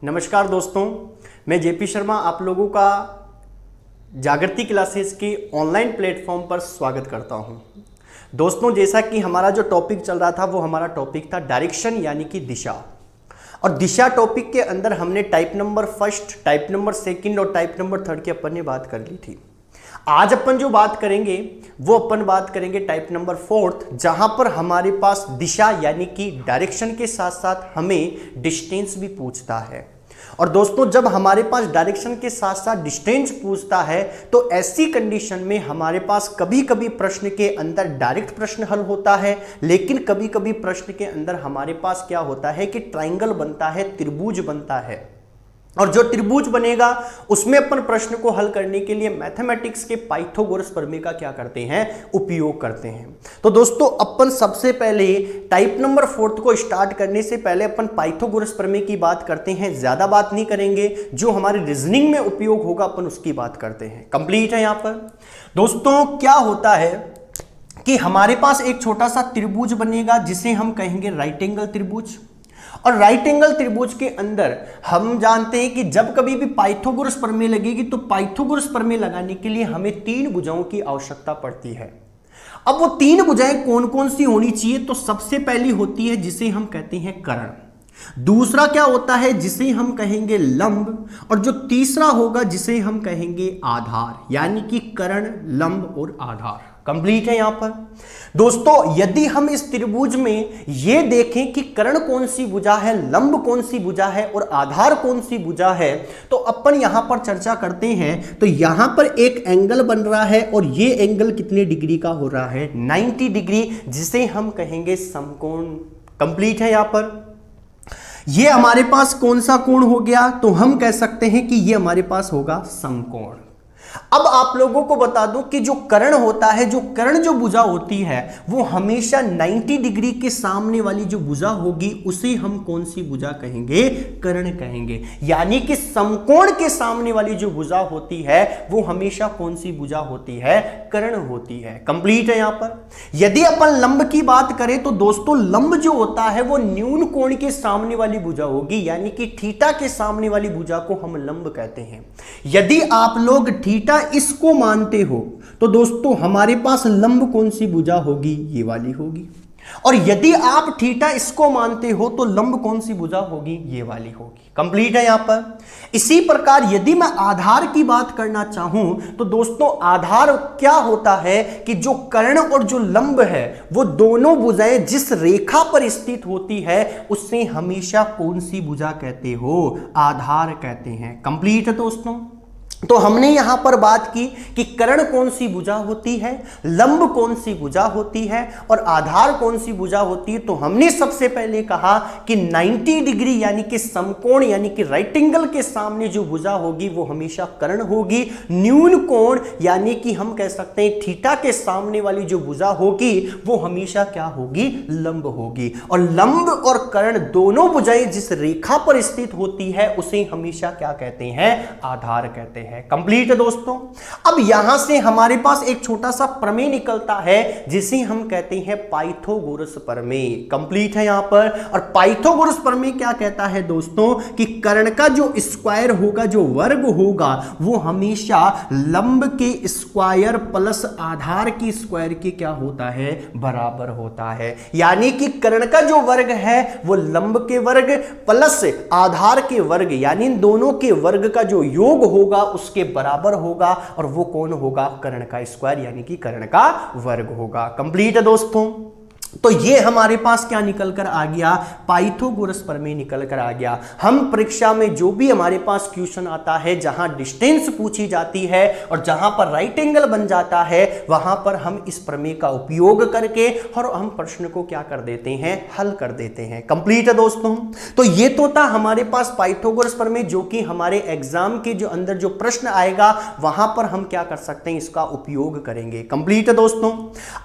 नमस्कार दोस्तों, मैं जेपी शर्मा आप लोगों का जागृति क्लासेस के ऑनलाइन प्लेटफॉर्म पर स्वागत करता हूं। दोस्तों, जैसा कि हमारा जो टॉपिक चल रहा था वो हमारा टॉपिक था डायरेक्शन यानी कि दिशा। और दिशा टॉपिक के अंदर हमने type number first, type number second और टाइप नंबर थर्ड की अपन ने बात कर ली थी। आज अपन जो बात करेंगे वो अपन बात करेंगे टाइप नंबर फोर्थ, जहां पर हमारे पास दिशा यानी कि डायरेक्शन के साथ साथ हमें डिस्टेंस भी पूछता है। और दोस्तों, जब हमारे पास डायरेक्शन के साथ साथ डिस्टेंस पूछता है तो ऐसी कंडीशन में हमारे पास कभी कभी प्रश्न के अंदर डायरेक्ट प्रश्न हल होता है, लेकिन कभी कभी प्रश्न के अंदर हमारे पास क्या होता है कि ट्राइंगल बनता है, त्रिभुज बनता है। और जो त्रिभुज बनेगा उसमें अपन प्रश्न को हल करने के लिए मैथमेटिक्स के पाइथागोरस प्रमेय का क्या करते हैं, उपयोग करते हैं। तो दोस्तों, अपन सबसे पहले टाइप नंबर फोर्थ को स्टार्ट करने से पहले अपन पाइथागोरस प्रमेय की बात करते हैं। ज्यादा बात नहीं करेंगे, जो हमारे रीजनिंग में उपयोग होगा अपन उसकी बात करते हैं। कंप्लीट है। यहां पर दोस्तों क्या होता है कि हमारे पास एक छोटा सा त्रिभुज बनेगा जिसे हम कहेंगे राइट एंगल त्रिभुज। और राइट एंगल त्रिभुज के अंदर हम जानते हैं कि जब कभी भी पाइथागोरस प्रमेय लगेगी तो पाइथागोरस प्रमेय लगाने के लिए हमें तीन भुजाओं की आवश्यकता पड़ती है। अब वो तीन भुजाएं कौन कौन सी होनी चाहिए? तो सबसे पहली होती है जिसे हम कहते हैं कर्ण, दूसरा क्या होता है जिसे हम कहेंगे लंब, और जो तीसरा होगा जिसे हम कहेंगे आधार, यानी कि कर्ण, लंब और आधार। कंप्लीट है। यहां पर दोस्तों यदि हम इस त्रिभुज में ये देखें कि कर्ण कौन सी भुजा है, लंब कौन सी भुजा है और आधार कौन सी भुजा है, तो अपन यहां पर चर्चा करते हैं। तो यहां पर एक एंगल बन रहा है और ये एंगल कितने डिग्री का हो रहा है? 90 डिग्री, जिसे हम कहेंगे समकोण। कंप्लीट है। यहां पर ये हमारे पास कौन सा कोण हो गया? तो हम कह सकते हैं कि ये हमारे पास होगा समकोण। अब आप लोगों को बता दूं कि जो कर्ण होता है, जो कर्ण जो भुजा होती है वो हमेशा 90 डिग्री के सामने वाली जो भुजा होगी उसे हम कौन सी भुजा कहेंगे? कर्ण कहेंगे। यानी कि समकोण के सामने वाली जो भुजा होती है वो हमेशा कौन सी भुजा होती है? कर्ण होती है। कंप्लीट है। यहां पर यदि अपन लंब की बात करें तो दोस्तों लंब जो होता है वो न्यून कोण के सामने वाली भुजा होगी, यानी कि थीटा के सामने वाली भुजा को हम लंब कहते हैं। यदि आप लोग थीटा इसको मानते हो तो दोस्तों हमारे पास लंब कौन सी भुजा होगी? ये वाली होगी। और यदि आप थीटा इसको मानते हो तो लंब कौन सी भुजा होगी? ये वाली होगी। कंप्लीट है। यहां पर इसी प्रकार यदि मैं आधार की बात करना चाहूं तो दोस्तों आधार क्या होता है कि जो कर्ण और जो लंब है वो दोनों भुजाएं जिस रेखा पर स्थित होती है उससे हमेशा कौन सी भुजा कहते हो? आधार कहते हैं। कंप्लीट है दोस्तों। तो हमने यहां पर बात की कि कर्ण कौन सी भुजा होती है, लंब कौन सी भुजा होती है और आधार कौन सी भुजा होती है। तो हमने सबसे पहले कहा कि 90 डिग्री यानी कि समकोण यानी कि राइट एंगल के सामने जो भुजा होगी वो हमेशा कर्ण होगी। न्यून कोण यानी कि हम कह सकते हैं थीटा के सामने वाली जो भुजा होगी वो हमेशा क्या होगी? लंब होगी। और लंब और कर्ण दोनों भुजाएं जिस रेखा पर स्थित होती है उसे हमेशा क्या कहते हैं? आधार कहते हैं। कंप्लीट है दोस्तों। अब यहां से हमारे पास एक छोटा सा प्रमेय निकलता है जिसे हम कहते हैं पाइथागोरस प्रमेय। कंप्लीट है। यहां पर और पाइथागोरस प्रमेय क्या कहता है दोस्तों कि कर्ण का जो स्क्वायर होगा, जो वर्ग होगा, वो हमेशा लंब के स्क्वायर प्लस आधार की स्क्वायर के क्या होता है? बराबर होता है। यानी कि कर्ण का जो वर्ग है वो लंब के वर्ग प्लस आधार के वर्ग यानी इन दोनों के वर्ग का जो योग होगा उसके बराबर होगा, और वो कौन होगा? कर्ण का स्क्वायर यानी कि कर्ण का वर्ग होगा। कंप्लीट है दोस्तों। तो ये हमारे पास क्या निकल कर आ गया? पाइथागोरस प्रमेय निकल कर आ गया। हम परीक्षा में जो भी हमारे पास क्वेश्चन आता है जहां डिस्टेंस पूछी जाती है और जहां पर राइट एंगल बन जाता है वहां पर हम इस प्रमेय का उपयोग करके और हम प्रश्न को क्या कर देते हैं? हल कर देते हैं। कंप्लीट है दोस्तों। तो ये तो था हमारे पास पाइथागोरस प्रमेय, जो कि हमारे एग्जाम के जो अंदर जो प्रश्न आएगा वहां पर हम क्या कर सकते हैं? इसका उपयोग करेंगे। कंप्लीट है दोस्तों।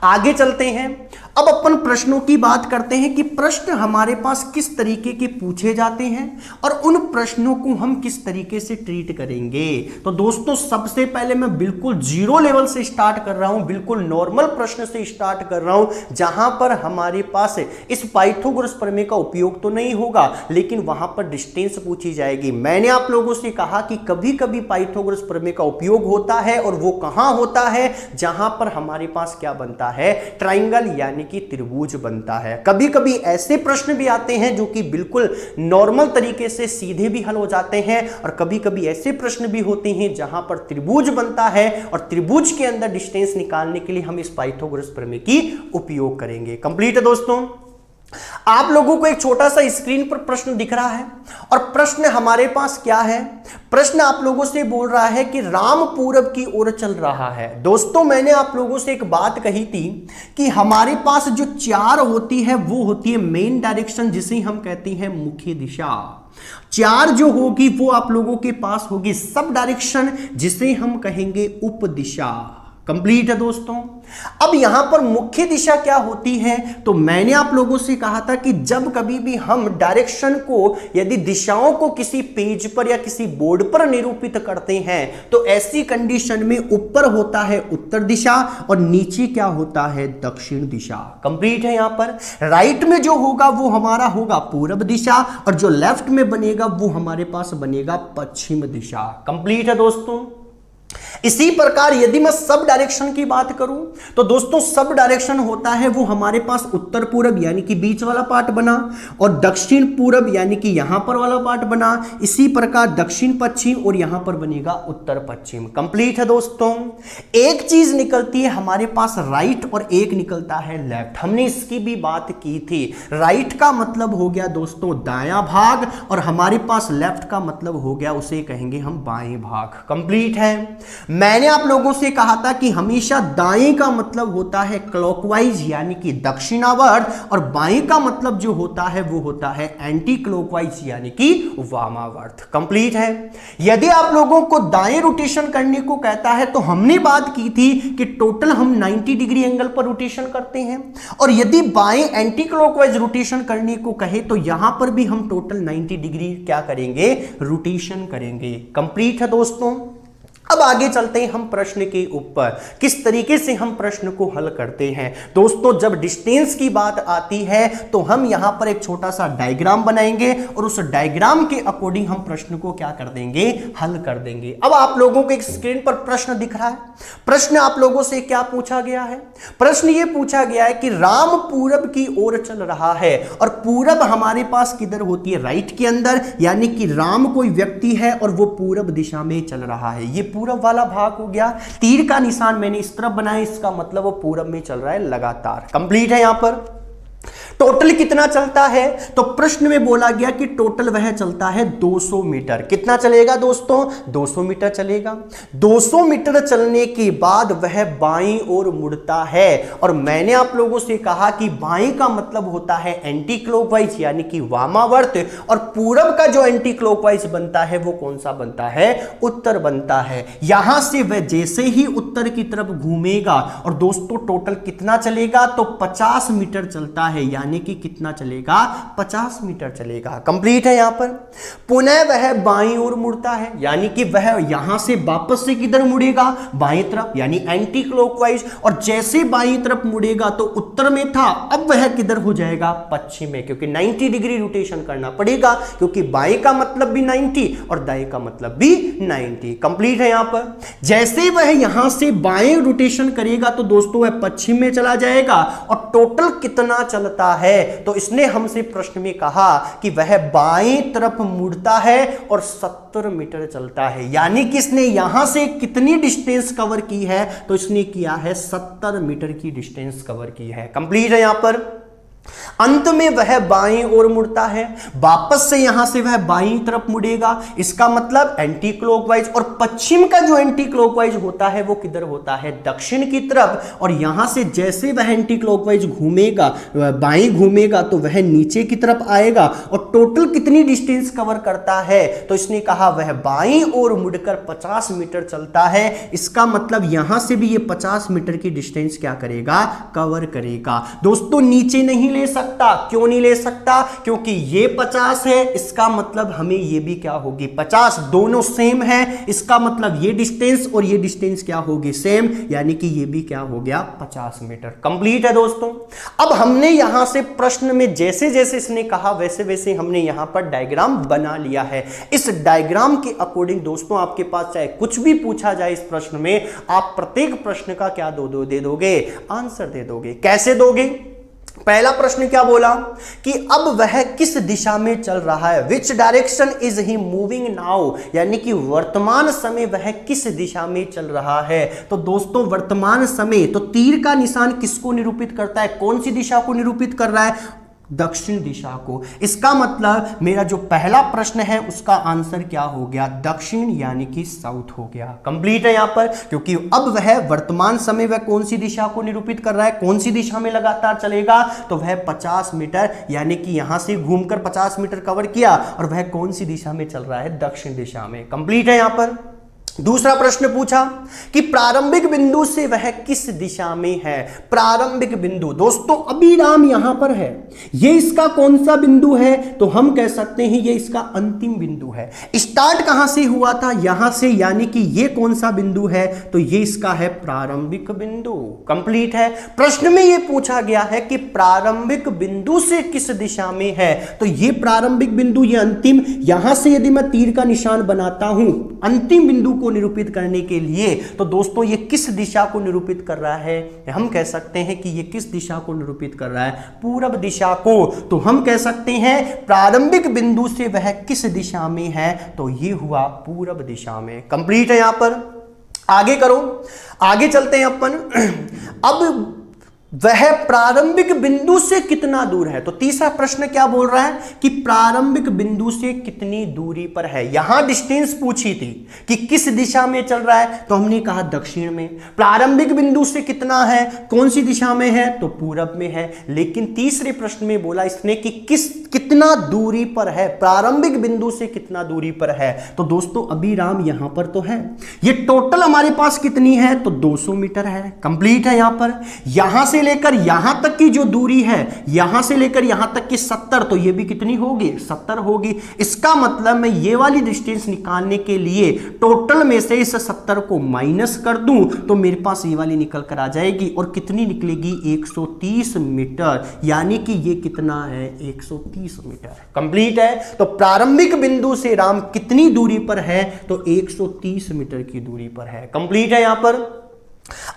आगे चलते हैं। अब अपन प्रश्नों की बात करते हैं कि प्रश्न हमारे पास किस तरीके के पूछे जाते हैं और उन प्रश्नों को हम किस तरीके से ट्रीट करेंगे। तो दोस्तों सबसे पहले मैं बिल्कुल जीरो लेवल से स्टार्ट कर रहा हूं, बिल्कुल नॉर्मल प्रश्न से स्टार्ट कर रहा हूं, जहां पर हमारे पास इस पाइथागोरस प्रमेय का उपयोग तो नहीं होगा, लेकिन वहां पर डिस्टेंस पूछी जाएगी। मैंने आप लोगों से कहा कि कभी कभी पाइथागोरस प्रमेय का उपयोग होता है, और वो कहां होता है, जहां पर हमारे पास क्या बनता है, ट्राइंगल यानी कि त्रिभुज बनता है। कभी कभी ऐसे प्रश्न भी आते हैं जो कि बिल्कुल नॉर्मल तरीके से सीधे भी हल हो जाते हैं, और कभी कभी ऐसे प्रश्न भी होते हैं जहां पर त्रिभुज बनता है, और त्रिभुज के अंदर डिस्टेंस निकालने के लिए हम इस पाइथागोरस प्रमेय की उपयोग करेंगे। कंप्लीट है दोस्तों। आप लोगों को एक छोटा सा स्क्रीन पर प्रश्न दिख रहा है, और प्रश्न हमारे पास क्या है, प्रश्न आप लोगों से बोल रहा है कि राम पूरब की ओर चल रहा है। दोस्तों मैंने आप लोगों से एक बात कही थी कि हमारे पास जो चार होती है वो होती है मेन डायरेक्शन, जिसे हम कहते हैं मुख्य दिशा। चार जो होगी वो आप लोगों के पास होगी सब डायरेक्शन, जिसे हम कहेंगे उप दिशा। कंप्लीट है दोस्तों। अब यहां पर मुख्य दिशा क्या होती है, तो मैंने आप लोगों से कहा था कि जब कभी भी हम डायरेक्शन को, यदि दिशाओं को किसी पेज पर या किसी बोर्ड पर निरूपित करते हैं, तो ऐसी कंडीशन में ऊपर होता है उत्तर दिशा और नीचे क्या होता है, दक्षिण दिशा। कंप्लीट है। यहां पर राइट में जो होगा वो हमारा होगा पूर्व दिशा, और जो लेफ्ट में बनेगा वो हमारे पास बनेगा पश्चिम दिशा। कंप्लीट है दोस्तों। इसी प्रकार यदि मैं सब डायरेक्शन की बात करूं, तो दोस्तों सब डायरेक्शन होता है वो हमारे पास उत्तर पूरब यानी कि बीच वाला पार्ट बना, और दक्षिण पूरब यानी कि यहां पर वाला पार्ट बना। इसी प्रकार दक्षिण पश्चिम, और यहां पर बनेगा उत्तर पश्चिम। कंप्लीट है दोस्तों। एक चीज निकलती है हमारे पास राइट, और एक निकलता है लेफ्ट। हमने इसकी भी बात की थी। राइट का मतलब हो गया दोस्तों दायां भाग, और हमारे पास लेफ्ट का मतलब हो गया, उसे कहेंगे हम बाएं भाग। कंप्लीट है। मैंने आप लोगों से कहा था कि हमेशा दाएं का मतलब होता है क्लॉकवाइज यानी कि दक्षिणावर्त, और बाएं का मतलब जो होता है वो होता है एंटी क्लॉकवाइज यानी कि वामावर्त। कंप्लीट है। यदि आप लोगों को दाएं रोटेशन करने को कहता है, तो हमने बात की थी कि टोटल हम 90 डिग्री एंगल पर रोटेशन करते हैं, और यदि बाएं एंटी क्लॉकवाइज रोटेशन करने को कहे तो यहां पर भी हम टोटल 90 डिग्री क्या करेंगे, रोटेशन करेंगे। कंप्लीट है दोस्तों। अब आगे चलते हैं हम प्रश्न के ऊपर, किस तरीके से हम प्रश्न को हल करते हैं। दोस्तों जब डिस्टेंस की बात आती है तो हम यहां पर एक छोटा सा डायग्राम बनाएंगे, और उस डायग्राम के अकॉर्डिंग हम प्रश्न को क्या कर देंगे, हल कर देंगे। अब आप लोगों को एक स्क्रीन पर प्रश्न दिख रहा है। प्रश्न आप लोगों से क्या पूछा गया है, प्रश्न ये पूछा गया है कि राम पूरब की ओर चल रहा है, और पूरब हमारे पास किधर होती है, राइट के अंदर, यानी कि राम कोई व्यक्ति है और वो पूरब दिशा में चल रहा है। ये पूरब वाला भाग हो गया। तीर का निशान मैंने इस तरफ बनाया, इसका मतलब वो पूरब में चल रहा है लगातार। कंप्लीट है। यहां पर टोटल कितना चलता है, तो प्रश्न में बोला गया कि टोटल वह चलता है 200 मीटर। कितना चलेगा दोस्तों, 200 मीटर चलेगा। 200 मीटर चलने के बाद वह बाईं ओर मुड़ता है, और मैंने आप लोगों से कहा कि बाईं का मतलब होता है एंटी क्लॉकवाइज यानी कि वामावर्त, और पूरब का जो एंटी क्लॉकवाइज बनता है वो कौन सा बनता है, उत्तर बनता है। यहां से वह जैसे ही उत्तर की तरफ घूमेगा, और दोस्तों टोटल कितना चलेगा, तो 50 मीटर चलता है, यानी कि कितना चलेगा, 50 मीटर चलेगा। कंप्लीट है। यहां पर पुनः वह बाईं ओर मुड़ता है, यानी कि वह यहां से वापस से किधर मुड़ेगा, बाईं तरफ, यानी एंटी क्लॉकवाइज, और जैसे बाईं तरफ मुड़ेगा तो उत्तर में था, अब वह किधर हो जाएगा, पश्चिम में, क्योंकि 90 डिग्री रोटेशन करना पड़ेगा, क्योंकि बाईं का मतलब भी 90 और दाएं का मतलब भी 90। कंप्लीट है। यहां पर जैसे वह यहां से बाएं रोटेशन करेगा तो दोस्तों वह पश्चिम में चला जाएगा, और टोटल कितना चलता है, तो इसने हमसे प्रश्न में कहा कि वह बाएं तरफ मुड़ता है और 70 मीटर चलता है, यानी कि इसने यहां से कितनी डिस्टेंस कवर की है, तो इसने किया है 70 मीटर की डिस्टेंस कवर की है। कंप्लीट है। यहां पर अंत में वह बाएं ओर मुड़ता है, वापस से यहां से वह बाईं तरफ मुड़ेगा। इसका मतलब एंटी क्लॉकवाइज, और पश्चिम का जो एंटी क्लॉकवाइज होता है वो किधर होता है, दक्षिण की तरफ। और यहां से जैसे वह एंटी क्लॉकवाइज घूमेगा, बाईं घूमेगा, तो वह नीचे की तरफ आएगा। और टोटल कितनी डिस्टेंस कवर करता है, तो इसने कहा वह बाईं ओर मुड़कर 50 मीटर चलता है। इसका मतलब यहां से भी ये 50 मीटर की डिस्टेंस क्या करेगा, कवर करेगा। दोस्तों नीचे नहीं ले सकता, क्यों नहीं ले सकता, क्योंकि ये 50 है, इसका मतलब हमें ये भी क्या होगी 50, दोनों सेम है। इसका मतलब ये डिस्टेंस और ये डिस्टेंस क्या होगी, सेम, यानी कि ये भी क्या हो गया 50 मीटर। कंप्लीट है दोस्तों। अब हमने यहां से प्रश्न में जैसे जैसे इसने कहा वैसे वैसे हमने यहां पर डायग्राम बना लिया है। इस डायग्राम के अकॉर्डिंग दोस्तों आपके पास चाहे कुछ भी पूछा जाए इस प्रश्न में, आप प्रत्येक प्रश्न का क्या दे दोगे, आंसर दे दोगे। कैसे दोगे? पहला प्रश्न क्या बोला कि अब वह किस दिशा में चल रहा है, विच direction is he moving now, यानी कि वर्तमान समय वह किस दिशा में चल रहा है। तो दोस्तों वर्तमान समय, तो तीर का निशान किसको निरूपित करता है, कौन सी दिशा को निरूपित कर रहा है, दक्षिण दिशा को। इसका मतलब मेरा जो पहला प्रश्न है उसका आंसर क्या हो गया, दक्षिण, यानी कि साउथ हो गया। कंप्लीट है यहां पर, क्योंकि अब वह वर्तमान समय वह कौन सी दिशा को निरूपित कर रहा है, कौन सी दिशा में लगातार चलेगा, तो वह 50 मीटर, यानी कि यहां से घूमकर 50 मीटर कवर किया, और वह कौन सी दिशा में चल रहा है, दक्षिण दिशा में। कंप्लीट है यहां पर। दूसरा प्रश्न पूछा कि प्रारंभिक बिंदु से वह किस दिशा में है। प्रारंभिक बिंदु दोस्तों अभिराम यहां पर है, ये इसका कौन सा बिंदु है, तो हम कह सकते हैं ये इसका अंतिम बिंदु है। स्टार्ट कहां से हुआ था, यहां से, यानी कि ये कौन सा बिंदु है, तो ये इसका है प्रारंभिक बिंदु। कंप्लीट है। प्रश्न में ये पूछा गया है कि प्रारंभिक बिंदु से किस दिशा में है, तो ये प्रारंभिक बिंदु, ये अंतिम, यहां से यदि मैं तीर का निशान बनाता हूं अंतिम बिंदु को निरूपित करने के लिए, तो दोस्तों ये किस दिशा को निरूपित कर रहा है, हम कह सकते हैं कि ये किस दिशा को निरूपित कर रहा है, पूरब दिशा को। तो हम कह सकते हैं प्रारंभिक बिंदु से वह किस दिशा में है, तो ये हुआ पूरब दिशा में। कंप्लीट है यहां पर। आगे करो, आगे चलते हैं अपन। अब वह प्रारंभिक बिंदु से कितना दूर है, तो तीसरा प्रश्न क्या बोल रहा है कि प्रारंभिक बिंदु से कितनी दूरी पर है। यहां डिस्टेंस पूछी थी कि किस दिशा में चल रहा है, तो हमने कहा दक्षिण में। प्रारंभिक बिंदु से कितना है, कौन सी दिशा में है, तो पूरब में है। लेकिन तीसरे प्रश्न में बोला इसने कि कितना दूरी पर है, प्रारंभिक बिंदु से कितना दूरी पर है। तो दोस्तों अभिराम यहां पर तो है, ये टोटल हमारे पास कितनी है, तो 200 मीटर है। कंप्लीट है यहां पर। यहां से लेकर यहां तक की जो दूरी है, यहां से लेकर यहां तक की 70, तो ये भी कितनी होगी, 70 होगी। इसका मतलब मैं ये वाली डिस्टेंस निकालने के लिए टोटल में से इस 70 को माइनस कर दूं, तो मेरे पास ये वाली निकल कर आ जाएगी, और कितनी निकलेगी, 130 मीटर, यानी कि ये कितना है, 130 मीटर। कंप्लीट है। तो प्रारंभिक बिंदु से राम कितनी दूरी पर है, तो 130 मीटर की दूरी पर है। कंप्लीट है यहां पर।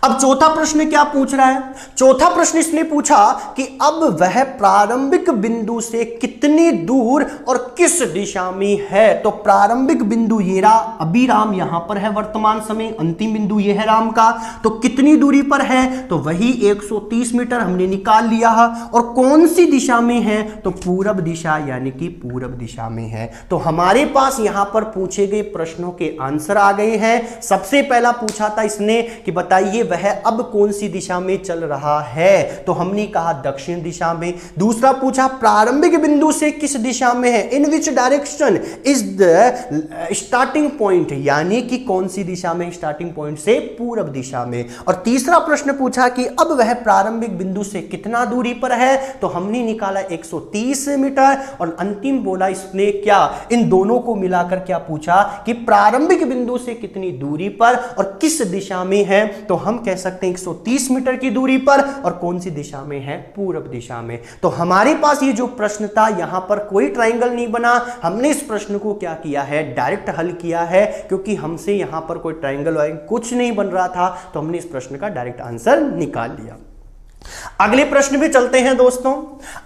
अब चौथा प्रश्न क्या पूछ रहा है, चौथा प्रश्न इसने पूछा कि अब वह प्रारंभिक बिंदु से कितनी दूर और किस दिशा में है। तो प्रारंभिक बिंदु ये रहा, अभिराम यहां पर है वर्तमान समय, अंतिम बिंदु ये है राम का, तो कितनी दूरी पर है, तो वही 130 मीटर हमने निकाल लिया है। और कौन सी दिशा में है, तो पूरब दिशा, यानी कि पूरब दिशा में है। तो हमारे पास यहां पर पूछे गए प्रश्नों के आंसर आ गए हैं। सबसे पहला पूछा था इसने कि बताइए वह अब कौन सी दिशा में चल रहा है, तो हमने कहा दक्षिण दिशा में। दूसरा पूछा प्रारंभिक बिंदु से किस दिशा में है, in which direction is the starting point, यानी कि कौन सी दिशा में, स्टार्टिंग पॉइंट से पूरब दिशा में। और तीसरा प्रश्न पूछा कि अब वह प्रारंभिक बिंदु से कितना दूरी पर है, तो हमने निकाला 130 मीटर। और अंतिम बोला इसने क्या, इन दोनों को मिलाकर क्या पूछा कि प्रारंभिक बिंदु से कितनी दूरी पर और किस दिशा में है, तो हम कह सकते हैं 130 मीटर की दूरी पर, और कौन सी दिशा में है, पूरब दिशा में। तो हमारे पास ये जो प्रश्न था, यहां पर कोई ट्रायंगल नहीं बना, हमने इस प्रश्न को क्या किया है, डायरेक्ट हल किया है, क्योंकि हमसे यहां पर कोई ट्रायंगल कुछ नहीं बन रहा था, तो हमने इस प्रश्न का डायरेक्ट आंसर निकाल लिया। अगले प्रश्न पे चलते हैं दोस्तों।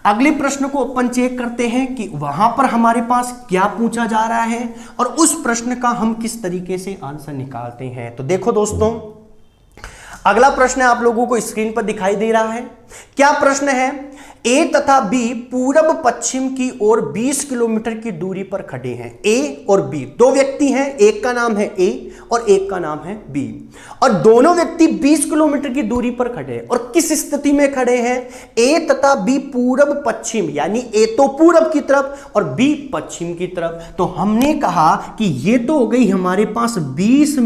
अगले प्रश्न को अपन चेक करते हैं कि वहां पर हमारे पास क्या पूछा जा रहा है और उस प्रश्न का हम किस तरीके से आंसर निकालते हैं। तो देखो दोस्तों, अगला प्रश्न आप लोगों को स्क्रीन पर दिखाई दे रहा है क्या प्रश्न है? ए तथा बी पूरब पश्चिम की ओर 20 किलोमीटर की दूरी पर खड़े हैं। ए और बी दो व्यक्ति हैं, एक का नाम है ए और एक का नाम है बी, और दोनों व्यक्ति 20 किलोमीटर की दूरी पर खड़े हैं। और किस स्थिति में खड़े हैं? ए तथा बी पूरब पश्चिम, यानी ए तो पूरब की तरफ और बी पश्चिम की तरफ। तो हमने कहा कि ये तो हो गई हमारे पास 20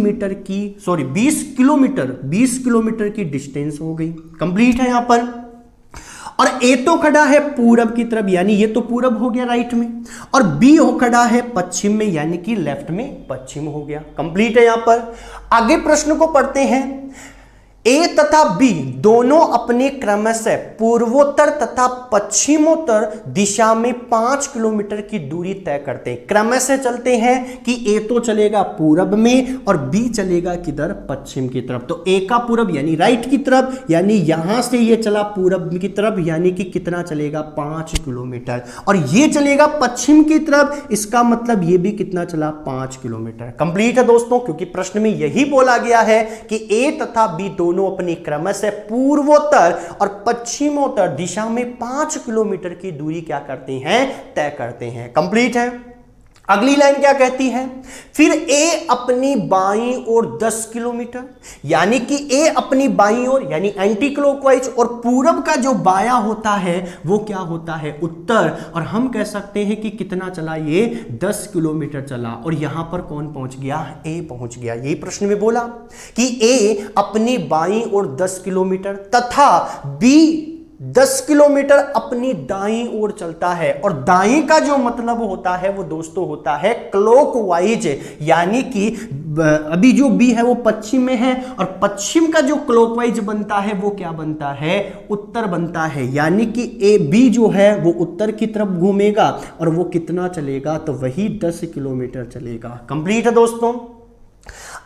किलोमीटर की डिस्टेंस हो गई, कंप्लीट है यहां पर। और ए तो खड़ा है पूरब की तरफ, यानी ये तो पूरब हो गया राइट में, और बी हो खड़ा है पश्चिम में, यानी कि लेफ्ट में पश्चिम हो गया, कंप्लीट है यहां पर। आगे प्रश्न को पढ़ते हैं। ए तथा बी दोनों अपने क्रमशः पूर्वोत्तर तथा पश्चिमोत्तर दिशा में 5 किलोमीटर की दूरी तय करते हैं। क्रमशः चलते हैं कि ए तो चलेगा पूरब में और बी चलेगा किधर? पश्चिम की तरफ। तो ए का पूरब यानी राइट की तरफ, यानी यहां से ये चला पूरब की तरफ, यानी कि कितना चलेगा? 5 किलोमीटर। और ये चलेगा पश्चिम की तरफ, इसका मतलब ये भी कितना चला? 5 किलोमीटर। कंप्लीट है दोस्तों, क्योंकि प्रश्न में यही बोला गया है कि ए तथा बी दोनों अपनी क्रमशः पूर्वोत्तर और पश्चिमोत्तर दिशा में 5 किलोमीटर की दूरी क्या करते हैं? तय करते हैं। कंप्लीट है। अगली लाइन क्या कहती है? फिर ए अपनी बाईं ओर 10 किलोमीटर, यानी कि ए अपनी बाईं ओर यानी एंटी क्लॉकवाइज, और पूरब का जो बायां होता है वो क्या होता है? उत्तर। और हम कह सकते हैं कि कितना चला? ये 10 किलोमीटर चला। और यहां पर कौन पहुंच गया? ए पहुंच गया। यही प्रश्न में बोला कि ए अपनी बाईं ओर 10 किलोमीटर तथा बी 10 किलोमीटर अपनी दाईं ओर चलता है। और दाईं का जो मतलब होता है वो दोस्तों होता है क्लॉकवाइज, यानी कि अभी जो बी है वो पश्चिम में है, और पश्चिम का जो क्लॉकवाइज बनता है वो क्या बनता है? उत्तर बनता है। यानी कि ए बी जो है वो उत्तर की तरफ घूमेगा, और वो कितना चलेगा? तो वही 10 किलोमीटर चलेगा। कंप्लीट है दोस्तों।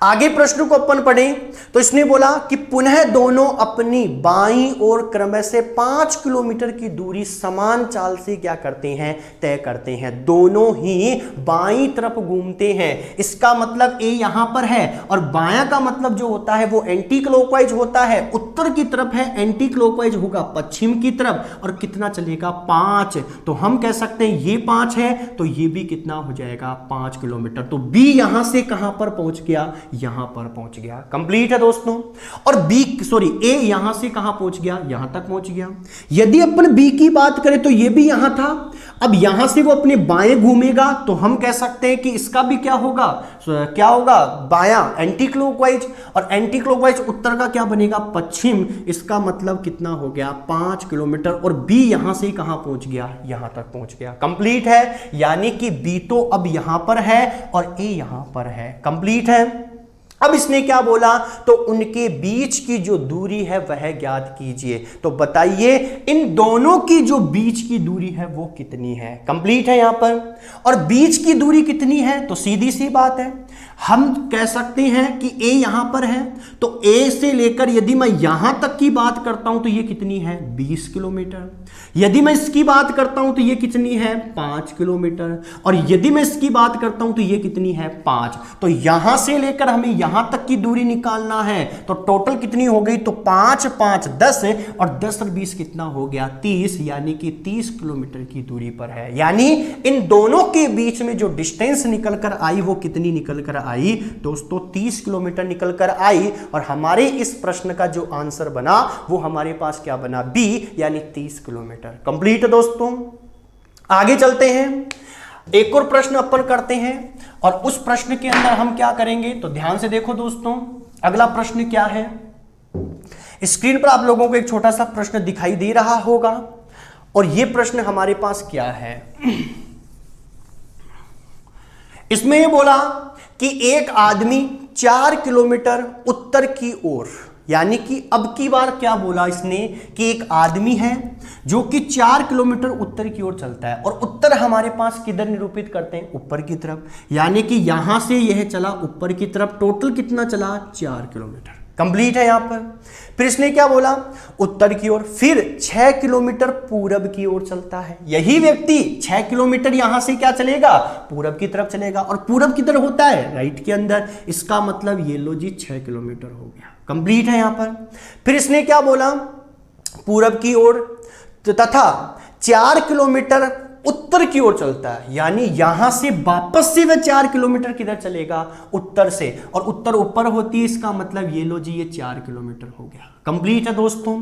आगे प्रश्न को अपन पढ़ें तो इसने बोला कि पुनः दोनों अपनी बाईं ओर क्रमशः 5 किलोमीटर की दूरी समान चाल से क्या करते हैं? तय करते हैं। दोनों ही बाईं तरफ घूमते हैं। इसका मतलब ए यहां पर है, और बायां का मतलब जो होता है वो एंटी क्लॉकवाइज होता है, उत्तर की तरफ है, एंटी क्लॉकवाइज होगा पश्चिम की तरफ। और कितना चलेगा? 5। तो हम कह सकते हैं ये 5 है तो ये भी कितना हो जाएगा? 5 किलोमीटर। तो बी यहां से कहां पर पहुंच गया? यहां पर पहुंच गया। कंप्लीट है दोस्तों। और ए यहां से कहां पहुंच गया? यहां तक पहुंच गया। यदि अपन बी की बात करें तो ये भी यहां था, अब यहां से वो अपने बाएं घूमेगा, तो हम कह सकते हैं कि इसका भी क्या होगा? बायां एंटी क्लॉकवाइज, और एंटी क्लॉकवाइज उत्तर का क्या बनेगा? पश्चिम। इसका मतलब कितना हो गया? 5 किलोमीटर। और बी यहां से कहां पहुंच गया? यहां तक पहुंच गया। कंप्लीट है। यानी कि बी तो अब यहां पर है और ए यहां पर है। कंप्लीट है। अब इसने क्या बोला? तो उनके बीच की जो दूरी है वह ज्ञात कीजिए। तो बताइए इन दोनों की जो बीच की दूरी है वो कितनी है? कंप्लीट है यहां पर। और बीच की दूरी कितनी है? तो सीधी सी बात है, हम कह सकते हैं कि ए यहां पर है, तो ए से लेकर यदि मैं यहां तक की बात करता हूं तो ये कितनी है? 20 किलोमीटर। यदि मैं इसकी बात करता हूं तो ये कितनी है? 5 किलोमीटर। और यदि मैं इसकी बात करता हूं तो ये कितनी है? 5। तो यहां से लेकर हमें यहां तक की दूरी निकालना है, तो टोटल कितनी हो गई? तो 5 5 10, और 10 और 20 कितना हो गया? 30, यानी कि 30 किलोमीटर की दूरी पर है। यानी इन दोनों के बीच में जो डिस्टेंस निकल कर आई वो कितनी निकल कर आई दोस्तों? 30 किलोमीटर निकल कर आई। और हमारे इस प्रश्न का जो आंसर बना वो हमारे पास क्या बना? बी, यानी 30 किलोमीटर। कंप्लीट है दोस्तों। आगे चलते हैं, एक और प्रश्न अपन करते हैं, और उस प्रश्न के अंदर हम क्या करेंगे तो ध्यान से देखो दोस्तों। अगला प्रश्न क्या है? स्क्रीन पर आप लोगों को एक छोटा सा प्रश्न दिखाई दे रहा होगा, और यह प्रश्न हमारे पास क्या है? इसमें यह बोला कि एक आदमी 4 किलोमीटर उत्तर की ओर, यानी कि अब की बार क्या बोला इसने कि एक आदमी है जो कि 4 किलोमीटर उत्तर की ओर चलता है, और उत्तर हमारे पास किधर निरूपित करते हैं? ऊपर की तरफ। यानी कि यहां से यह चला ऊपर की तरफ। टोटल कितना चला? 4 किलोमीटर। कंप्लीट है यहां पर। फिर इसने क्या बोला? उत्तर की ओर। फिर 6 किलोमीटर पूरब की ओर चलता है। यही व्यक्ति 6 किलोमीटर यहां से क्या चलेगा? पूरब की तरफ चलेगा। और पूरब किधर होता है? राइट के अंदर। इसका मतलब ये लो जी 6 किलोमीटर हो गया। कंप्लीट है यहां पर। फिर इसने क्या बोला पूरब की ओर तथा 4 किलोमीटर उत्तर की ओर चलता है, यानी यहां से वापस से वह 4 किलोमीटर किधर चलेगा, उत्तर से, और उत्तर ऊपर होती है, इसका मतलब ये लो जी ये 4 किलोमीटर हो गया। कंप्लीट है दोस्तों।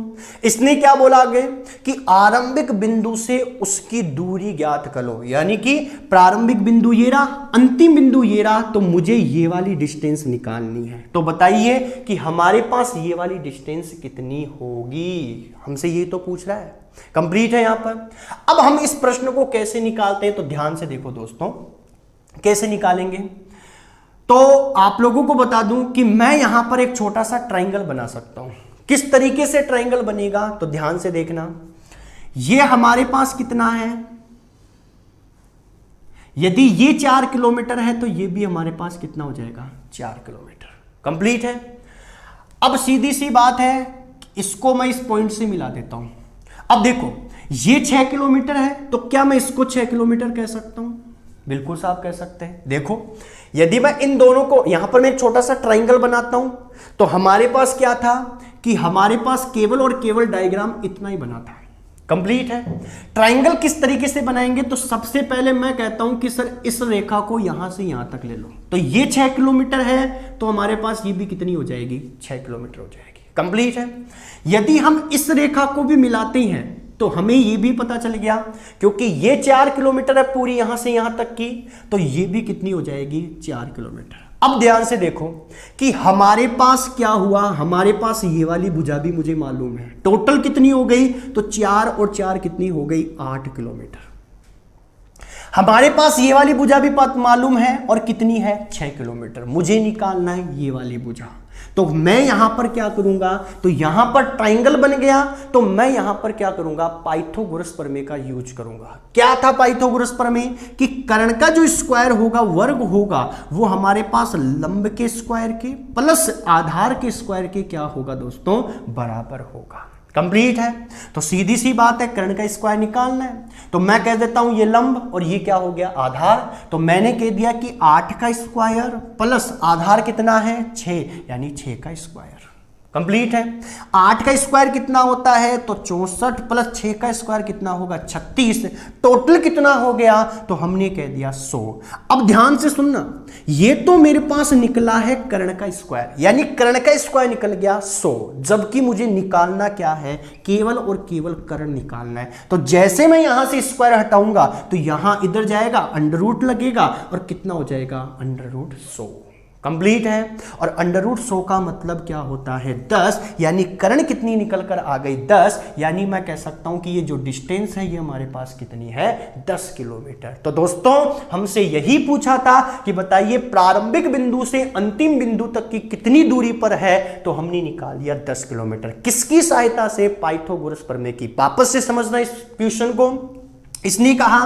इसने क्या बोला आगे कि आरंभिक बिंदु से उसकी दूरी ज्ञात करो, यानी कि प्रारंभिक बिंदु ये रहा, अंतिम बिंदु ये रहा, तो मुझे ये वाली डिस्टेंस निकालनी है। तो बताइए कि हमारे पास ये वाली डिस्टेंस कितनी होगी, हमसे ये तो पूछ रहा है। कंप्लीट है यहां पर। अब हम इस प्रश्न को कैसे निकालते हैं, तो ध्यान से देखो दोस्तों, कैसे निकालेंगे। तो आप लोगों को बता दूं कि मैं यहां पर एक छोटा सा ट्रायंगल बना सकता हूं। किस तरीके से ट्रायंगल बनेगा, तो ध्यान से देखना। ये हमारे पास कितना है, यदि ये 4 किलोमीटर है तो ये भी हमारे पास कितना हो जाएगा, 4 किलोमीटर। कंप्लीट है। अब सीधी सी बात है, इसको मैं इस पॉइंट से मिला देता हूं। अब देखो ये 6 किलोमीटर है, तो क्या मैं इसको 6 किलोमीटर कह सकता हूं? बिल्कुल साहब कह सकते हैं। देखो यदि मैं इन दोनों को, यहां पर मैं एक छोटा सा ट्रायंगल बनाता हूं, तो हमारे पास क्या था कि हमारे पास केवल और केवल डायग्राम इतना ही बना था। कंप्लीट है। ट्रायंगल किस तरीके से बनाएंगे, तो सबसे पहले मैं कहता हूं कि सर इस रेखा को यहां से यहां तक ले लो, तो ये 6 किलोमीटर है, तो हमारे पास ये भी कितनी हो जाएगी, 6 किलोमीटर हो जाएगी। कंप्लीट है। यदि हम इस रेखा को भी मिलाते हैं तो हमें ये भी पता चल गया, क्योंकि ये 4 किलोमीटर है पूरी यहां से यहां तक की, तो ये भी कितनी हो जाएगी, 4 किलोमीटर। अब ध्यान से देखो कि हमारे पास क्या हुआ, हमारे पास ये वाली भुजा भी मुझे मालूम है, टोटल कितनी हो गई, तो 4 और 4 कितनी हो गई, 8 किलोमीटर। हमारे पास ये वाली भुजा भी मालूम है, और कितनी है, 6 किलोमीटर। मुझे निकालना है ये वाली भुजा, तो मैं यहां पर क्या करूंगा, तो यहां पर ट्रायंगल बन गया, तो मैं यहां पर क्या करूंगा, पाइथागोरस प्रमेय का यूज करूंगा। क्या था पाइथागोरस प्रमेय, कि कर्ण का जो स्क्वायर होगा, वर्ग होगा, वो हमारे पास लंब के स्क्वायर के प्लस आधार के स्क्वायर के क्या होगा दोस्तों, बराबर होगा। कंप्लीट है। तो सीधी सी बात है, कर्ण का स्क्वायर निकालना है, तो मैं कह देता हूं ये लंब और ये क्या हो गया, आधार। तो मैंने कह दिया कि 8 का स्क्वायर प्लस आधार कितना है, 6, यानी 6 का स्क्वायर। कंप्लीट है। 8 का स्क्वायर कितना होता है, तो 64 प्लस 6 का स्क्वायर कितना होगा, 36। टोटल कितना हो गया, तो हमने कह दिया 100। अब ध्यान से सुनना, ये तो मेरे पास निकला है कर्ण का स्क्वायर, यानी कर्ण का स्क्वायर निकल गया 100, जबकि मुझे निकालना क्या है, केवल और केवल कर्ण निकालना है। तो जैसे मैं यहां से स्क्वायर हटाऊंगा, तो यहां इधर जाएगा, अंडर रूट लगेगा, और कितना हो जाएगा, अंडर रूट 100। कंप्लीट है। और अंडर रूट 100 का मतलब क्या होता है, 10, यानी कर्ण कितनी निकल कर आ गई, 10, यानी मैं कह सकता हूं कि ये जो डिस्टेंस है ये हमारे पास कितनी है, 10 किलोमीटर। तो दोस्तों हमसे यही पूछा था कि बताइए प्रारंभिक बिंदु से अंतिम बिंदु तक की कितनी दूरी पर है, तो हमने निकाल लिया 10 किलोमीटर। किसकी सहायता से, पाइथागोरस प्रमेय की। वापस से समझना इस क्वेश्चन को। इसने कहा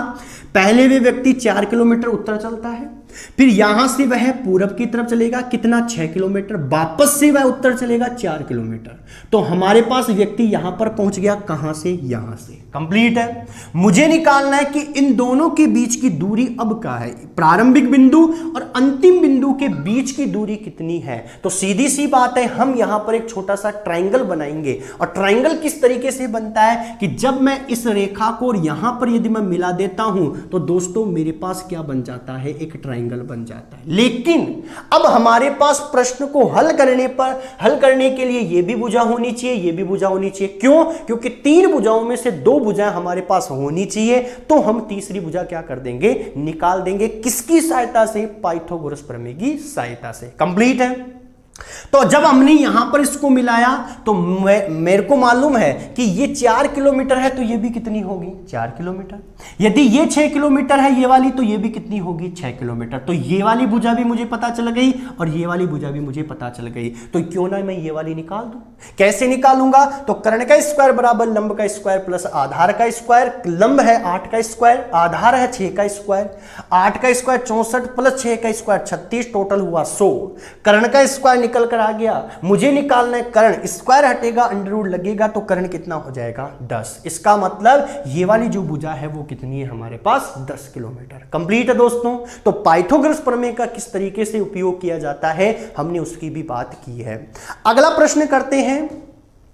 पहले वे व्यक्ति 4 किलोमीटर उत्तर चलता है, फिर यहां से वह पूरब की तरफ चलेगा, कितना, 6 किलोमीटर, वापस से वह उत्तर चलेगा 4 किलोमीटर। तो हमारे पास व्यक्ति यहां पर पहुंच गया, कहां से, यहां से। कंप्लीट है। मुझे निकालना है कि इन दोनों के बीच की दूरी अब क्या है, प्रारंभिक बिंदु और अंतिम बिंदु के बीच की दूरी कितनी है। तो सीधी सी बात है, हम यहां पर एक छोटा सा ट्रायंगल बनाएंगे। और ट्रायंगल किस तरीके से बनता है कि जब मैं इस रेखा को और यहां पर यदि मैं मिला देता हूं, तो दोस्तों मेरे पास क्या बन जाता है, एक ट्रायंगल बन जाता है। लेकिन अब हमारे पास प्रश्न को हल करने के लिए यह भी भुजा होनी चाहिए, यह भी भुजा होनी चाहिए। क्यों? क्योंकि 3 भुजाओं में से 2 भुजाएं हमारे पास होनी चाहिए, तो हम तीसरी भुजा क्या कर देंगे, निकाल देंगे। किसकी सहायता से, पाइथागोरस प्रमेय की सहायता से। कंप्लीट है। तो जब हमने यहां पर इसको मिलाया, तो मेरे को मालूम है कि ये 4 किलोमीटर है, तो ये भी कितनी होगी, 4 किलोमीटर। यदि ये 6 किलोमीटर है ये वाली, तो ये भी कितनी होगी, 6 किलोमीटर। तो ये वाली भुजा भी मुझे पता चल गई और ये वाली भुजा भी मुझे पता चल गई। तो क्यों ना मैं ये वाली निकाल दूं। कैसे निकालूंगा, तो कर्ण का स्क्वायर बराबर लंब का स्क्वायर प्लस आधार का स्क्वायर। लंब है 8 का स्क्वायर, आधार है 6 का स्क्वायर। 8 का स्क्वायर 64 प्लस 6 का स्क्वायर 36, टोटल हुआ 100। कर्ण का स्क्वायर निकल कर आ गया। मुझे निकालना है कर्ण, स्क्वायर हटेगा, अंडर रूट लगेगा, तो कर्ण कितना हो जाएगा, 10। इसका मतलब ये वाली जो भुजा है वो कितनी है हमारे पास, 10 किलोमीटर। कंप्लीट है दोस्तों। तो पाइथागोरस प्रमेय का किस तरीके से उपयोग किया जाता है, हमने उसकी भी बात की है। अगला प्रश्न करते हैं।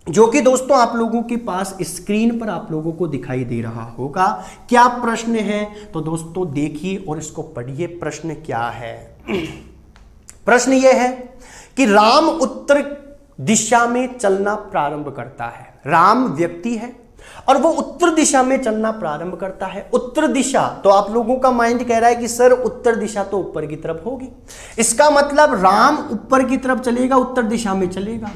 जो कि दोस्तों आप लोगों के पास स्क्रीन पर आप लोगों को दिखाई दे रहा होगा। क्या प्रश्न है तो दोस्तों देखिए और इसको पढ़िए। प्रश्न क्या है? प्रश्न यह है कि राम उत्तर दिशा में चलना प्रारंभ करता है। राम व्यक्ति है और वो उत्तर दिशा में चलना प्रारंभ करता है। उत्तर दिशा, तो आप लोगों का माइंड कह रहा है कि सर उत्तर दिशा तो ऊपर की तरफ होगी, इसका मतलब राम ऊपर की तरफ चलेगा, उत्तर दिशा में चलेगा।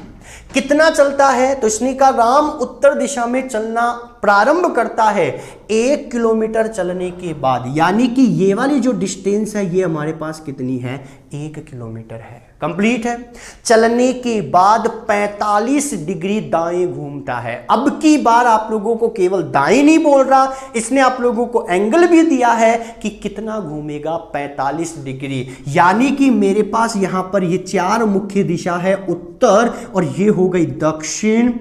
कितना चलता है? तो इसने कहा राम उत्तर दिशा में चलना प्रारंभ करता है 1 किलोमीटर चलने के बाद, यानी कि ये वाली जो डिस्टेंस है ये हमारे पास कितनी है? 1 किलोमीटर है। कंप्लीट है। चलने के बाद 45 डिग्री दाएं घूमता है। अब की बार आप लोगों को केवल दाएं नहीं बोल रहा, इसने आप लोगों को एंगल भी दिया है कि कितना घूमेगा, 45 डिग्री। यानी कि मेरे पास यहां पर ये 4 मुख्य दिशा है, उत्तर, और ये हो गई दक्षिण,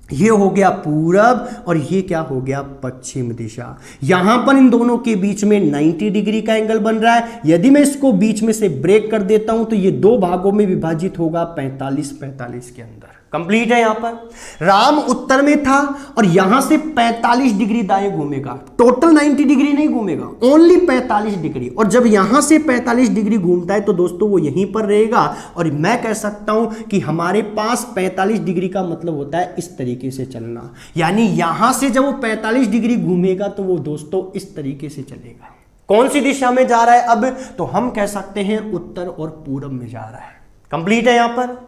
ये हो गया पूरब, और ये क्या हो गया? पश्चिम दिशा। यहां पर इन दोनों के बीच में 90 डिग्री का एंगल बन रहा है। यदि मैं इसको बीच में से ब्रेक कर देता हूं तो ये 2 भागों में विभाजित होगा 45-45 के अंदर। कंप्लीट है। यहां पर राम उत्तर में था और यहां से 45 डिग्री दाएं घूमेगा, टोटल 90 डिग्री नहीं घूमेगा, ओनली 45 डिग्री। और जब यहां से 45 डिग्री घूमता है तो दोस्तों वो यहीं पर रहेगा, और मैं कह सकता हूं कि हमारे पास 45 डिग्री का मतलब होता है इस तरीके से चलना। यानी यहां से जब वो 45 डिग्री घूमेगा तो वो दोस्तों इस तरीके से चलेगा। कौन सी दिशा में जा रहा है अब? तो हम कह सकते हैं उत्तर और पूरब में जा रहा है। कंप्लीट है। यहां पर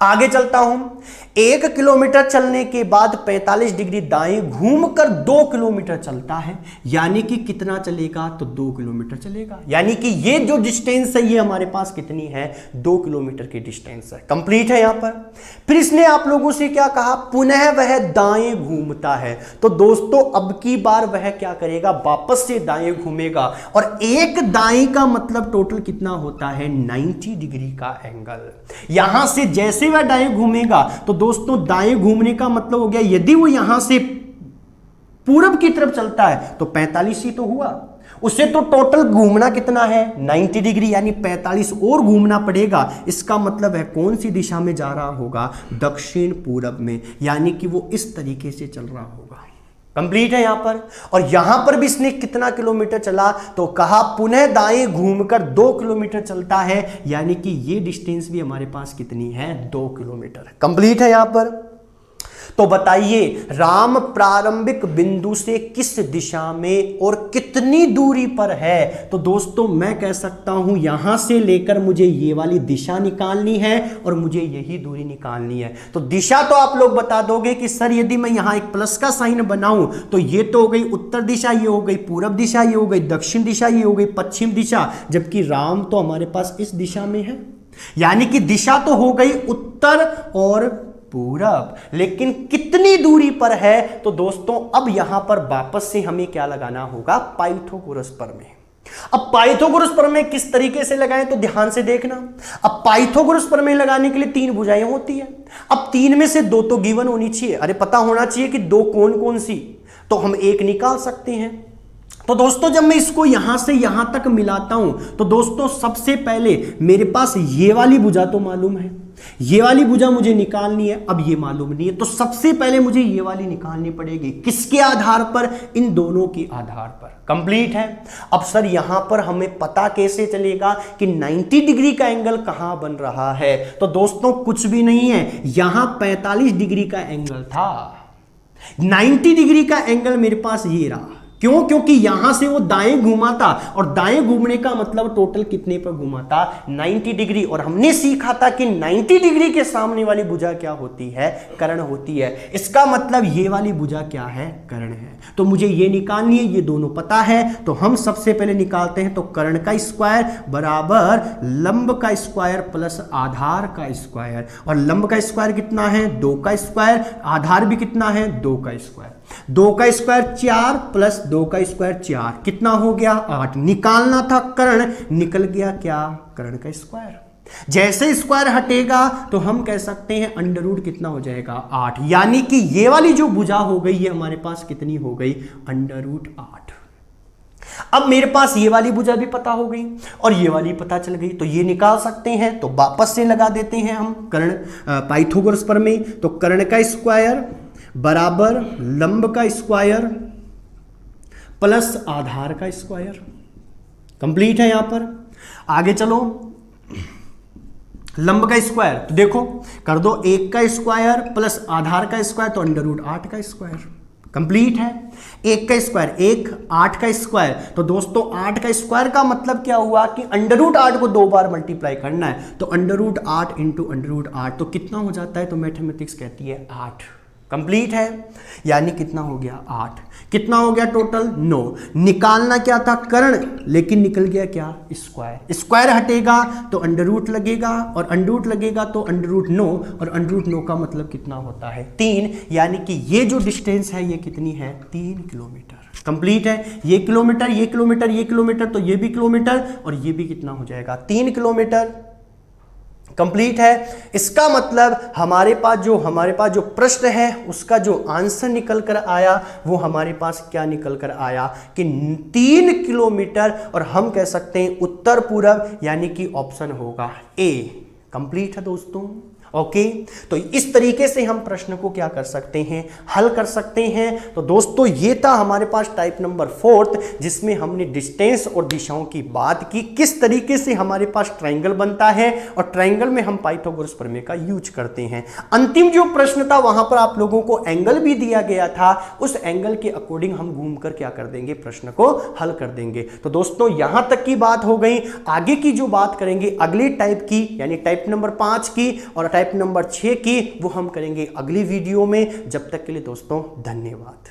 आगे चलता हूं। 1 किलोमीटर चलने के बाद 45 डिग्री दाएं घूमकर 2 किलोमीटर चलता है, यानी कि कितना चलेगा? तो 2 किलोमीटर चलेगा। यानी कि ये जो डिस्टेंस है ये हमारे पास कितनी है? 2 किलोमीटर की डिस्टेंस है। कंप्लीट है। यहां पर फिर इसने आप लोगों से क्या कहा? पुनः वह दाएं घूमता है। तो दोस्तों अब की बार वह क्या करेगा? वापस से दाएं घूमेगा, और एक दाएं का मतलब टोटल कितना होता है? 90 डिग्री का एंगल। यहां से जैसे वह दाएं घूमेगा तो दोस्तों दाएं घूमने का मतलब हो गया, यदि वो यहां से पूरब की तरफ चलता है तो 45 ही तो हुआ, उसे तो टोटल घूमना कितना है? 90 डिग्री, यानी 45 और घूमना पड़ेगा। इसका मतलब है कौन सी दिशा में जा रहा होगा? दक्षिण पूरब में, यानी कि वो इस तरीके से चल रहा होगा। कंप्लीट है। यहां पर, और यहां पर भी इसने कितना किलोमीटर चला? तो कहा पुनः दाएं घूमकर 2 किलोमीटर चलता है, यानी कि ये डिस्टेंस भी हमारे पास कितनी है? 2 किलोमीटर। कंप्लीट है। यहां पर तो बताइए राम प्रारंभिक बिंदु से किस दिशा में और कितनी दूरी पर है? तो दोस्तों मैं कह सकता हूं यहां से लेकर मुझे ये वाली दिशा निकालनी है और मुझे यही दूरी निकालनी है। तो दिशा तो आप लोग बता दोगे कि सर यदि मैं यहां एक प्लस का साइन बनाऊं तो ये तो हो गई उत्तर दिशा, ये हो गई पूरब दिशा, ये हो गई दक्षिण दिशा, ये हो गई पश्चिम दिशा, जबकि राम तो हमारे पास इस दिशा में है। यानी कि दिशा तो हो गई उत्तर और पूरब, लेकिन कितनी दूरी पर है? तो दोस्तों अब यहां पर वापस से हमें क्या लगाना होगा? पाइथागोरस प्रमेय। अब पाइथागोरस प्रमेय किस तरीके से लगाएं तो ध्यान से देखना। अब पाइथागोरस प्रमेय लगाने के लिए 3 भुजाएं होती है। अब 3 में से 2 तो गिवन होनी चाहिए, अरे पता होना चाहिए कि 2 कौन कौन सी, तो हम 1 निकाल सकते हैं। तो दोस्तों जब मैं इसको यहां से यहां तक मिलाता हूं तो दोस्तों सबसे पहले मेरे पास ये वाली भुजा तो मालूम है, ये वाली भुजा मुझे निकालनी है, अब ये मालूम नहीं है, तो सबसे पहले मुझे ये वाली निकालनी पड़ेगी। किसके आधार पर? इन दोनों के आधार पर। कंप्लीट है। अब सर यहां पर हमें पता कैसे चलेगा कि 90 डिग्री का एंगल कहां बन रहा है? तो दोस्तों कुछ भी नहीं है, यहां 45 डिग्री का एंगल था, 90 डिग्री का एंगल मेरे पास ये रहा। क्यों? क्योंकि यहां से वो दाएं घूमा था, और दाएं घूमने का मतलब टोटल कितने पर घूमा था? 90 डिग्री। और हमने सीखा था कि 90 डिग्री के सामने वाली भुजा क्या होती है? कर्ण होती है। इसका मतलब ये वाली भुजा क्या है? कर्ण है। तो मुझे ये निकालनी है, ये दोनों पता है, तो हम सबसे पहले निकालते हैं। तो कर्ण का स्क्वायर बराबर लंब का स्क्वायर प्लस आधार का स्क्वायर, और लंब का स्क्वायर कितना है? 2 का स्क्वायर, आधार भी कितना है? 2 का स्क्वायर। 2 का स्क्वायर 4 प्लस 2 का स्क्वायर 4, कितना हो गया? 8। निकालना था कर्ण, निकल गया क्या? कर्ण का स्क्वायर। जैसे स्क्वायर हटेगा तो हम कह सकते हैं अंडर रूट कितना हो जाएगा? 8। यानी कि ये वाली जो भुजा हो गई ये हमारे पास कितनी हो गई? Under root 8। अब मेरे पास ये वाली भुजा भी पता हो गई और ये वाली पता चल गई, तो ये निकाल सकते हैं। तो वापस से लगा देते हैं हम कर्ण, पाइथागोरस प्रमेय। तो कर्ण का स्क्वायर बराबर लंब का स्क्वायर प्लस आधार का स्क्वायर। कंप्लीट है। यहां पर आगे चलो, लंब का स्क्वायर तो देखो कर दो, 1 का स्क्वायर प्लस आधार का स्क्वायर तो √8 का स्क्वायर। कंप्लीट है। 1 का स्क्वायर 1, 8 का स्क्वायर तो दोस्तों 8 का स्क्वायर का मतलब क्या हुआ कि √8 को 2 बार मल्टीप्लाई करना है, तो √8 इंटू √8 तो कितना हो जाता है, तो मैथमेटिक्स कहती है 8। कंप्लीट है, यानी कितना हो गया 8। कितना हो गया टोटल 9। निकालना क्या था कर्ण, लेकिन निकल गया क्या स्क्वायर। स्क्वायर हटेगा तो अंडर लगेगा और अंडर लगेगा तो √9 और √9 का मतलब कितना होता है 3, यानी कि ये जो डिस्टेंस है ये कितनी है 3 किलोमीटर। कंप्लीट है। ये किलोमीटर ये किलोमीटर ये किलोमीटर तो ये भी किलोमीटर और ये भी कितना हो जाएगा 3 किलोमीटर। कंप्लीट है। इसका मतलब हमारे पास जो प्रश्न है उसका जो आंसर निकल कर आया वो हमारे पास क्या निकल कर आया कि 3 किलोमीटर, और हम कह सकते हैं उत्तर पूर्व, यानी कि ऑप्शन होगा ए। कंप्लीट है दोस्तों। ओके, तो इस तरीके से हम प्रश्न को क्या कर सकते हैं, हल कर सकते हैं। तो दोस्तों ये था हमारे पास टाइप नंबर 4, जिसमें हमने डिस्टेंस और दिशाओं की बात की, किस तरीके से हमारे पास ट्रायंगल बनता है और ट्रायंगल में हम पाइथागोरस प्रमेय का यूज करते हैं। अंतिम जो प्रश्न था वहां पर आप लोगों को एंगल भी दिया गया था, उस एंगल के अकॉर्डिंग हम घूमकर क्या कर देंगे, प्रश्न को हल कर देंगे। तो दोस्तों यहां तक की बात हो गई। आगे की जो बात करेंगे अगली टाइप की, यानी टाइप नंबर 5 की और टाइप नंबर 6 की, वो हम करेंगे अगली वीडियो में। जब तक के लिए दोस्तों धन्यवाद।